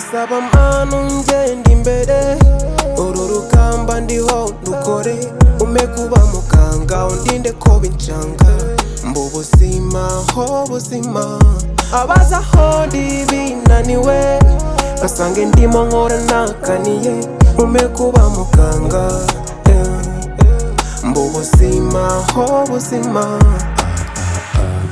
Ndasaba manu ngenda imbere uru rugamba ndiho dukore ume kuba muganga undinde ko bincanga mbu buzima ho buzima abaza ho ndi binaniwe basange ndimo nkora nakaniye ume kuba muganga mbu buzima ho buzima.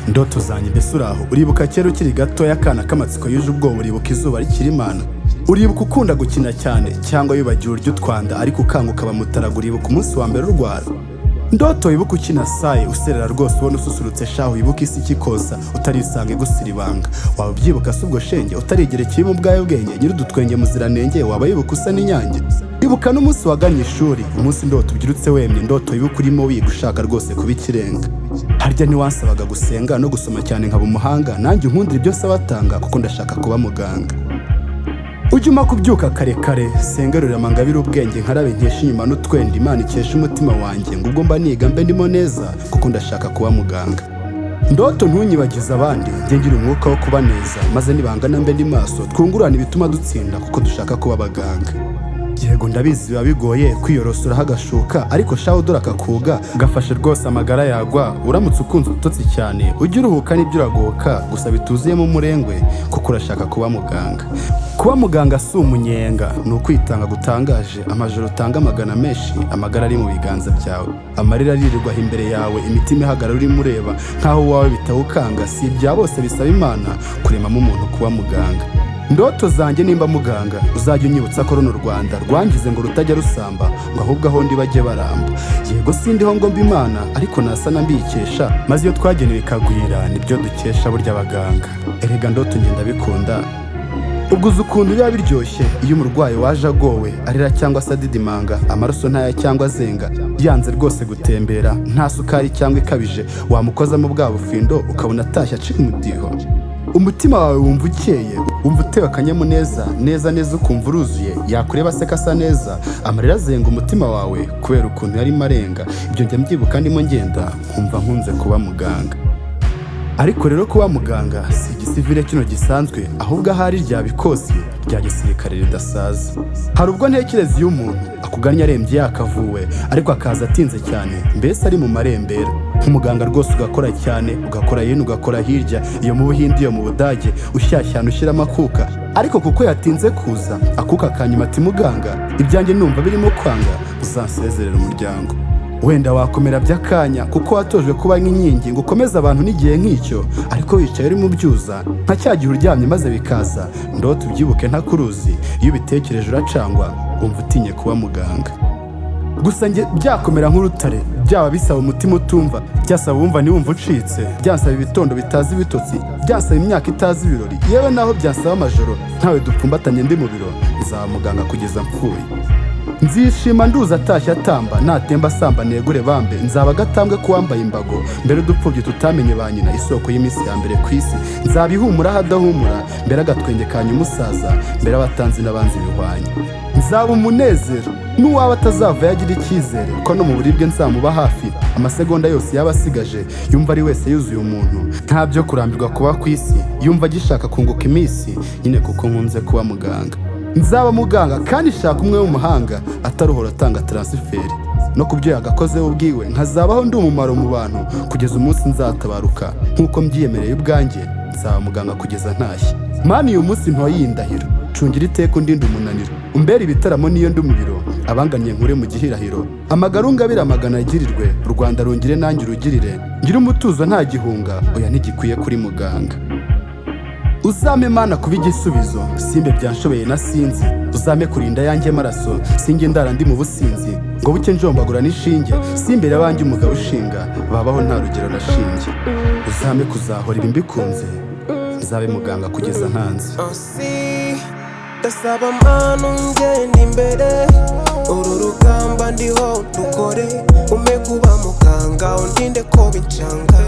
Ndoto zanjye mbese uraho uribuka kera ukiri gato y'akana k'amatsiko yuje ubwoba uribuka izuba rikiri imana uribuka ukunda gukina cyane cyangwa wibagiwe urya utwanda ariko ukanguka bamutaraga uribuka umunsi wa mbere urwara ndoto wibuka ukina saye userera rwose ubona ususurutse shaho wibuka isi ikikoza utarisanga igusira ibanga waba ubyibuka si ubwo shenge utarigere kibi mu bwawe bwenge nyir'udutwenge muziranenge waba yibuka usa n'inyange ibuka n'umunsi wagannye ishuri umunsi ndoto ubyirutse wemye ndoto wibuka urimo wiga ushaka rwose kuba ikirenga harya ntiwansabaga gusenga no gusoma cyane nkaba umuhanga nanjye unkundira ibyo nsaba atanga kuko ndashaka kuba muganga ujya uma kubyuka kare kare sengerurira amangabire ubwenge nkarabe nkesha inyuma n'utwenda imana ikesha umutima wanjye ngo ubwo mba niga mbe ndimo neza kuko ndashaka kuba muganga ndoto ntunyibagize abandi njye ngira umwuka wo kuba neza maze nibangana mbe ndi maso twungurana ibituma dutsinda kuko dushaka kuba abaganga yego ndabizi biba bigoye kwiyorosora hagashuka ariko shaho dore akakuga gafashe rwose amagara yagwa uramutse ukunze utotsi cyane ujya uruhuka n'ibyo uragoka gusa bituzuyemo umurengwe kuko urashaka kuba muganga. Kuba muganga si umunyenga ni ukwitanga gutangaje amajoro utanga amagana menshi amagara ari mu biganza byawe amarira aririrwaho imbere yawe imitima ihagarara urimo ureba nk'aho uwawe bitawukanga si ibya bose bisaba imana kuremamo umuntu kuba muganga. Ndoto zanjye nimba muganga uzajya unyibutsa ko runo Rwanda rwangize ngo rutajya rusamba ngo ahubwo aho ndi bajye baramba yego sindiho ngo mba imana ariko nasa na mbikesha maze iyo twagenewe ikagwira nibyo dukesha burya abaganga erega ndoto ngenda bikunda ubwo uzi ukuntu biba biryoshye iyo umurwayi waje agowe arira cyangwa se adidimanga amaraso ntaya cyangwa azenga yanze rwose gutembera nta sukari cyangwa ikabije wamukozamo bwa bufindo ukabona atashye acika umudiho umutima wawe wumva ukeye wumva utewe akanyamuneza neza neza ukumva uruzuye yakureba aseka asa neza amarira azenga umutima wawe kubera ukuntu yarimo arenga ibyo njya mbyibuka ndimo ngenda nkumva nkunze kuba muganga. Ariko rero kuba muganga si igisivile kino gisanzwe ahubwo ahari rya bikosi rya gisirikare ridasaza hari ubwo ntekereza iyo umuntu akugannye arembye yakavuwe ariko akaza atinze cyane mbese ari mu marembera nk'umuganga rwose ugakora cyane ugakora yino ugakora hirya iyo mu Buhindi iyo mu Budage ushyashyana ushyiramo akuka ariko kuko yatinze kuza akuka kanyuma ati muganga ibyanjye numva birimo kwanga uzansezerera umuryango wenda wakomera by'akanya kuko watojwe kuba nk'inkingi ngo ukomeze abantu n'igihe nk'icyo ariko wicaye uri mu byuza nka cya gihe uryamye maze bikaza ndoto ubyibuke ntakuruzi iyo ubitekereje uracangwa wumva utinye kuba muganga. Gusa njye byakomera nk'urutare byaba bisaba umutima utumva byasaba wumva ntiwumva ucitse byasaba ibitondo bitazi ibitotsi byasaba imyaka itazi ibirori yewe naho byasaba amajoro ntawe dupfumbatanye ndi mu biro nzaba muganga kugeza mpfuye nzishima nduza atashye atamba natemba asamba negure bambe nzaba agatambwe kuwambaye imbago mbere udupfubyi tutamenye ba nyina isoko y'iminsi ya mbere ku isi nzaba ihumura hadahumura mbere agatwenge kanya umusaza mbere abatanzi n'abanzi bihwanye nzaba umunezero n'uwaba atazava yagira icyizere ko no mu buribwe nzamuba hafi amasegonda yose yaba asigaje yumva ari wese yuzuye umuntu nta byo kurambirwa kuba ku isi yumva agishaka kunguka iminsi nyine kuko nkunze kuba muganga. Nzaba muganga kandi shaka umwe w'umuhanga ataruhora atanga transferi no kubyo yagakozeho ubwiwe nkazabaho ndi umumaro mu bantu kugeza umunsi nzatabaruka nk'uko mbyiyemereye ubwanjye nzaba muganga kugeza ntashye mani uyu munsi ntoyindahiro cungira iteka undinde umunaniro umbera ibitaramo niyo ndi mu biro abanganiye nkure mu gihirahiro amagara ungabira amagana agirirwe u Rwanda rungire nanjye urugirire ngira umutuzo nta gihunga oya ntigikwiye kuri muganga. Uzame mana kuba igisubizo simbe byanshobeye na sinzi uzame kurinda yanjye maraso singe ndara ndi mu businzi ngo buke njombagura n'ishinge simbere abanjye umugabo ushinga babaho nta rugero nashinge uzame kuzahora ibi mbikunze nzabe muganga kugeza ntanze. Ndasaba manu ngenda imbere uru rugamba ndiho dukore ume kuba muganga undinde ko bincanga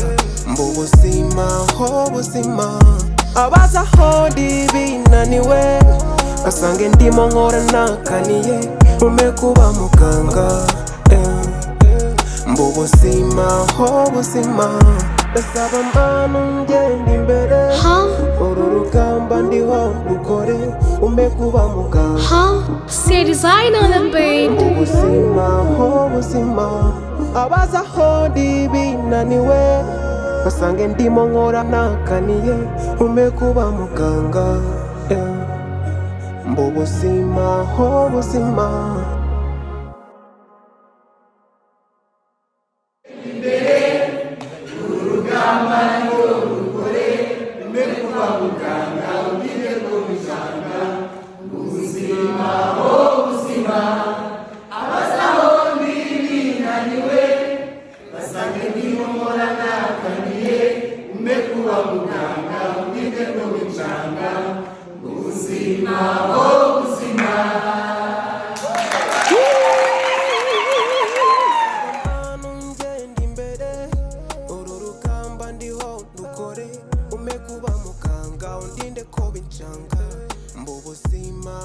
mbu buzima ho buzima abaza ho ndi binaniwe basange ndimo nkora nakaniye ume kuba muganga mbu buzima ho buzima. Ndasaba manu ngenda imbere uru rugamba ndiho dukore umekuba muganga. Huh? Say design on the beat. Ubuzima abaza aho ndi binaniwe basange ndimo nkora nakaniye umekuba muganga. Ubuzima umekuba muganga undinde ko bincanga. Ubuzima